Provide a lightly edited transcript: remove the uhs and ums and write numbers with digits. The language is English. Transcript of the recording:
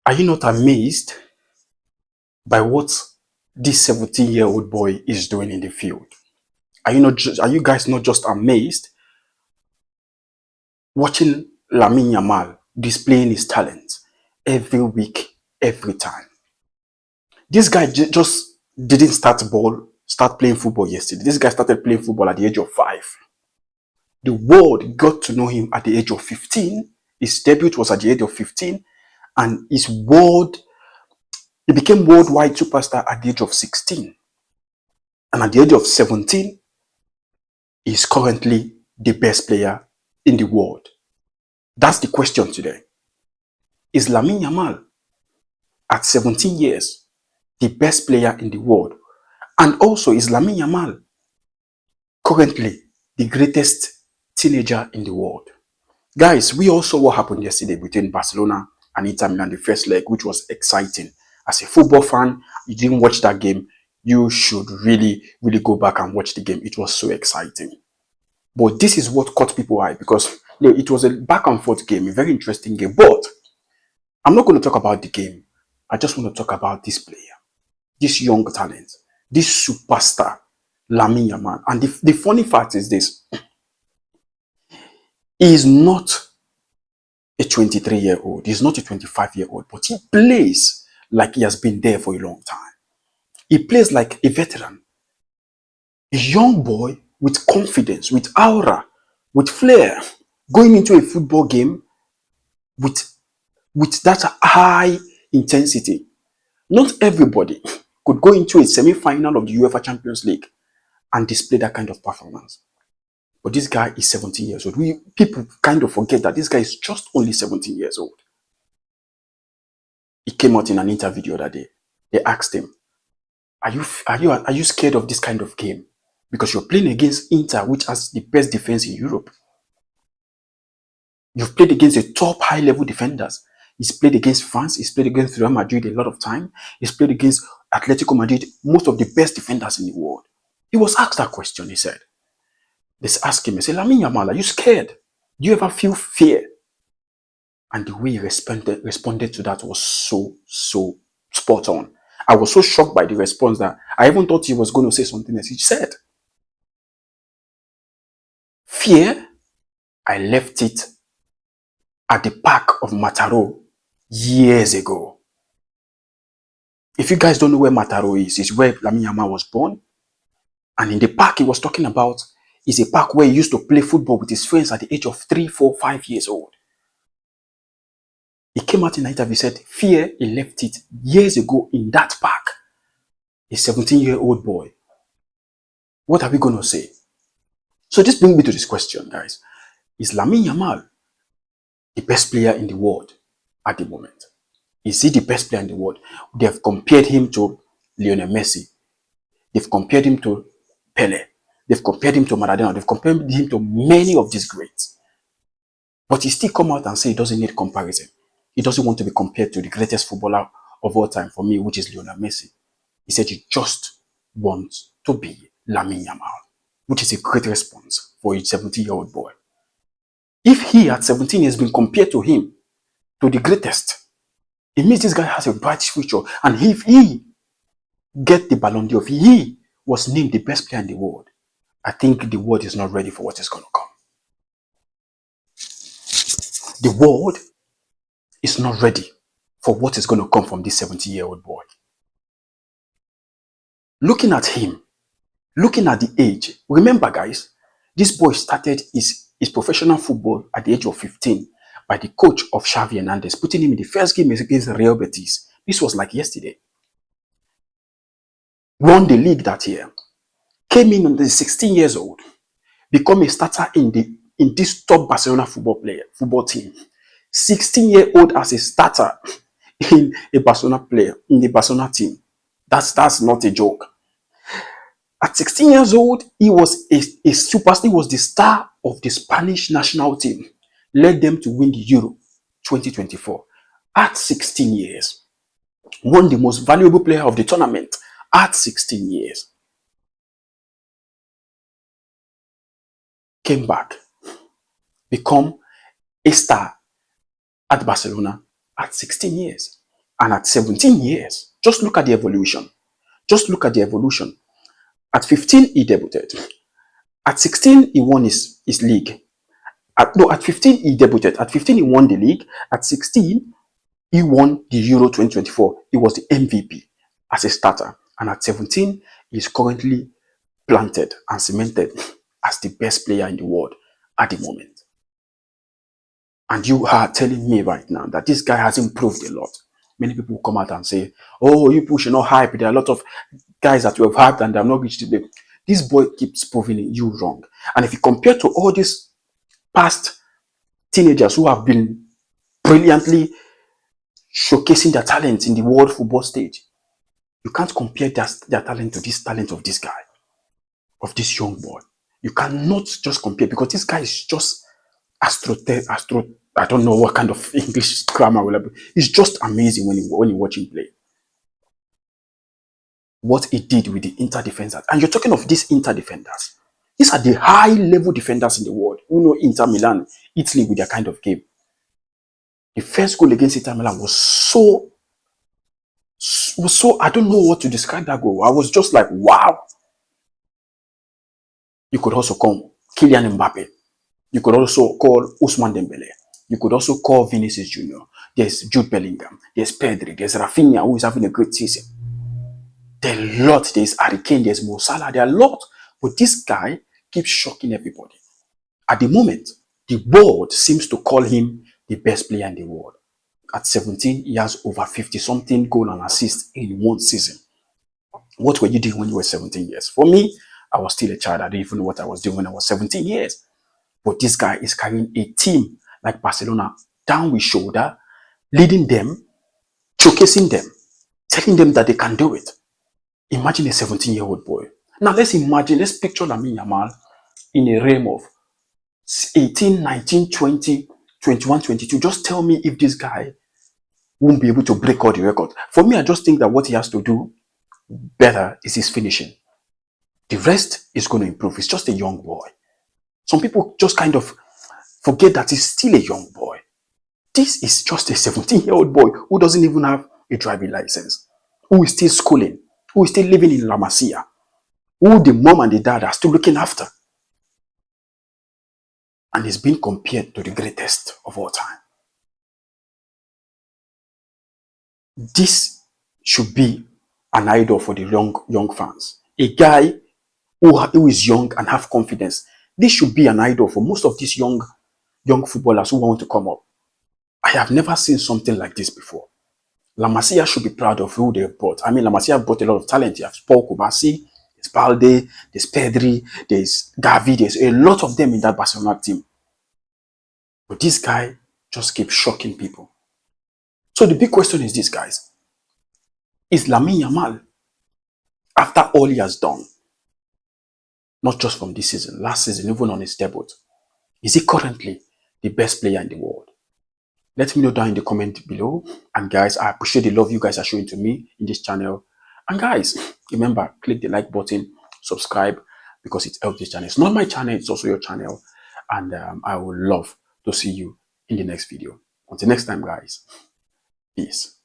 Are you not amazed by what this 17-year-old boy is doing in the field? Are you guys not just amazed watching Lamine Yamal displaying his talent every week, every time? This guy just didn't start playing football yesterday. This guy started playing football at the age of 5. The world got to know him at the age of 15. His debut was at the age of 15, and he became worldwide superstar at the age of 16. And at the age of 17, he's currently the best player in the world. That's the question today. Is Lamine Yamal at 17 years the best player in the world? And also, is Lamine Yamal currently the greatest teenager in the world? Guys, we all saw what happened yesterday between Barcelona and Inter Milan, the first leg, which was exciting. As a football fan, you didn't watch that game, you should really, really go back and watch the game. It was so exciting. But this is what caught people eye, because it was a back and forth game, a very interesting game. But I'm not going to talk about the game. I just want to talk about this player, this young talent, this superstar, Lamine Yamal. And the funny fact is this: he is not a 23-year-old, he's not a 25-year-old, but he plays like he has been there for a long time. He plays like a veteran, a young boy with confidence, with aura, with flair, going into a football game with that high intensity. Not everybody could go into a semi-final of the UEFA Champions League and display that kind of performance. But this guy is 17 years old. People kind of forget that this guy is just only 17 years old. He came out in an interview the other day. They asked him, are you scared of this kind of game? Because you're playing against Inter, which has the best defense in Europe. You've played against the top high-level defenders. He's played against France. He's played against Real Madrid a lot of time. He's played against Atletico Madrid, most of the best defenders in the world. He was asked that question, he said. They asked him, they said, Lamine Yamal, are you scared? Do you ever feel fear? And the way he responded to that was so spot on. I was so shocked by the response that I even thought he was going to say something else. He said, fear, I left it at the park of Mataro years ago. If you guys don't know where Mataro is, it's where Lamine Yamal was born. And in the park he was talking about is a park where he used to play football with his friends at the age of 3, 4, 5 years old. He came out in an interview, said, fear, he left it years ago in that park. A 17-year-old boy. What are we going to say? So this brings me to this question, guys. Is Lamine Yamal the best player in the world at the moment? Is he the best player in the world? They have compared him to Lionel Messi. They've compared him to Pele. They've compared him to Maradona. They've compared him to many of these greats. But he still come out and say he doesn't need comparison. He doesn't want to be compared to the greatest footballer of all time for me, which is Lionel Messi. He said he just wants to be Lamine Yamal, which is a great response for a 17-year-old boy. If he at 17 has been compared to him, to the greatest, it means this guy has a bright future. And if he get the Ballon d'Or, if he was named the best player in the world, I think the world is not ready for what is going to come. The world is not ready for what is going to come from this 17-year-old boy. Looking at him, looking at the age, remember guys, this boy started his professional football at the age of 15 by the coach of Xavi Hernandez, putting him in the first game against Real Betis. This was like yesterday. Won the league that year. Came in the 16 years old, become a starter in this top Barcelona football team. 16-year-old as a starter in a Barcelona in the Barcelona team. That's not a joke. At 16 years old, he was a superstar. He was the star of the Spanish national team. Led them to win the Euro 2024. At 16 years. Won the most valuable player of the tournament at 16 years. Came back. Become a star at Barcelona at 16 years. And at 17 years, just look at the evolution. Just look at the evolution. At 15, he debuted. At 16, he won his league. At 15, he debuted. At 15, he won the league. At 16, he won the Euro 2024. He was the MVP as a starter. And at 17, he's currently planted and cemented as the best player in the world at the moment. And you are telling me right now that this guy has improved a lot. Many people come out and say, oh, you people should not hype. There are a lot of guys that you have hyped and they have not reached the. This boy keeps proving you wrong. And if you compare to all these past teenagers who have been brilliantly showcasing their talent in the world football stage, you can't compare their talent to this talent of this guy, of this young boy. You cannot just compare, because this guy is just astro. I don't know what kind of English grammar will be. It's just amazing when you watch him play. What he did with the inter defenders, and you're talking of these inter defenders. These are the high level defenders in the world who know Inter Milan, Italy with their kind of game. The first goal against Inter Milan was so I don't know what to describe that goal. I was just like, wow. You could also call Kylian Mbappe. You could also call Ousmane Dembele. You could also call Vinicius Jr. There's Jude Bellingham. There's Pedri. There's Rafinha, who is having a great season. There are a lot. There's Harry Kane. There's Mo Salah. There are a lot. But this guy keeps shocking everybody. At the moment, the world seems to call him the best player in the world. At 17, he has over 50-something goal and assists in one season. What were you doing when you were 17 years? For me, I was still a child. I didn't even know what I was doing when I was 17 years. But this guy is carrying a team like Barcelona down with shoulder, leading them, showcasing them, telling them that they can do it. Imagine a 17-year-old boy. Now let's picture Lamine Yamal in a realm of 18, 19, 20, 21, 22. Just tell me if this guy won't be able to break all the records. For me, I just think that what he has to do better is his finishing. The rest is going to improve. He's just a young boy. Some people just kind of forget that he's still a young boy. This is just a 17-year-old boy who doesn't even have a driving license, who is still schooling, who is still living in La Masia, who the mom and the dad are still looking after. And he's being compared to the greatest of all time. This should be an idol for the young fans. A guy who is young and have confidence. This should be an idol for most of these young footballers who want to come up. I have never seen something like this before. La Masia should be proud of who they brought. I mean, La Masia brought a lot of talent. You have Paul Kubasi, there's Balde, there's Pedri, there's Gavi, there's a lot of them in that Barcelona team. But this guy just keeps shocking people. So the big question is this, guys. Is Lamine Yamal, after all he has done, not just from this season, last season, even on his debut, is he currently the best player in the world? Let me know down in the comment below. And guys, I appreciate the love you guys are showing to me in this channel. And guys, remember, click the like button, subscribe, because it helps this channel. It's not my channel, it's also your channel. And I would love to see you in the next video. Until next time, guys, peace.